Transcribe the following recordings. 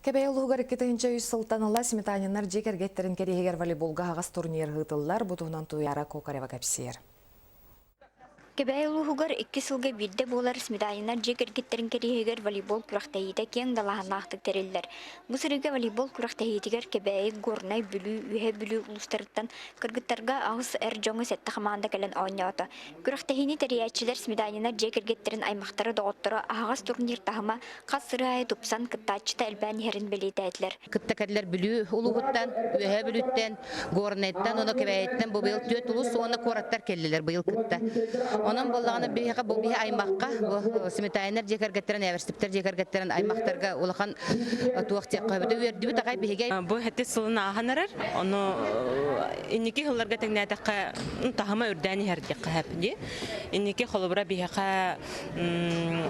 Кебей улугар 2000 сылтан ала сметанинар жекер геттерин керегер волейболга хагас турнир гытыллар бутугунан туяра кокарева кепсер. Кебей улугар 2 сылга бирде болар сметанинар жекер геттерин керегер волейбол күрактайыта кең далаханактык тереллер. Бу сырыга волейбол күрактайытыгар кебей горнай бүлү үһе бүлү улустарыттан кыргыттарга агыс жоңы сетте хаманда келен ойнята. Күрактайыны териячилер сметанинар жекер геттерин аймактары доготторо агас турнир тахыма касырай тупсан кыттачта элбан херин белететлер. Кыттакадлар бүлүү улугуттан, үһэ бүлүттен, горнеттан, оно кебейттен бу быйыл төт улус соны кораттар келлилер быйыл кытта. Онон боллаганы бихе бу бихе аймакка, бу сметайнер жекергеттерен, эверстиптер жекергеттерен аймактарга улахан туактек кабыты үрдүбү такай бихеге. Бу хетте сылына аханарар, оно инники хылларга теңнәтәккә тахыма үрдәни хәрдәк хәпди. Инники холобра бихега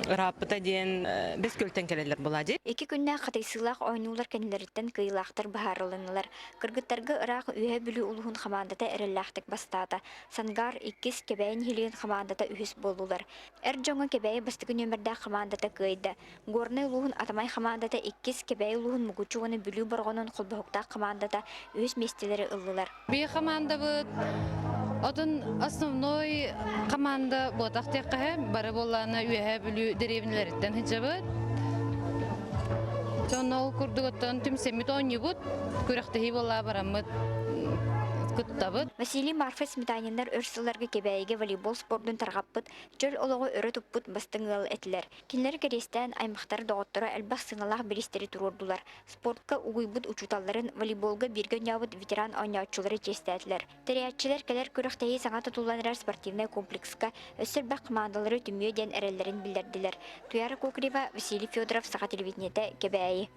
рапта ден без көлтән келелер булади. 2 күннән катайсылак ойнулар кенләрдән кыйлактар баһарланылар. Кыргыттарга ырак үһе бүлү улуһун хамандата эрелләхтек бастата. Сангар 2 кебәйн хилен хамандата үһис болулар. Жоңа кебәй бастыгы нөмердә хамандата кыйда. Горны улуһун атамай хамандата 2 кебәй улуһун мугучуны бүлү барганын кулбахукта хамандата үһис местеләре ыллылар. Би команда бу Отын основной команда ботактекка бары боллана үһе бүлү деревнелерден хижабыт. Жонол курдуготтон түмсемит ойнубут, күрәктәһи болла барамыт. Василий Марфа сметаниндар өрсыларга кебәйге волейбол спортын таргаппыт, жөл олого өрө туппут бастыңгыл этлер. Кинлер керестен аймактар доготтора элбах сыналах билистери турурдулар. Спортка угуйбут учуталларын волейболга бирген ябыт ветеран ойнаучулары честәтләр. Териячилер келер күрәктәһи саңа тутуланар спортивный комплекска өсөр бак командалары түмүе ден эрелләрен билдердилер. Туяра Кокрева, Василий Федоров, Саха телевидениете, кебәйи.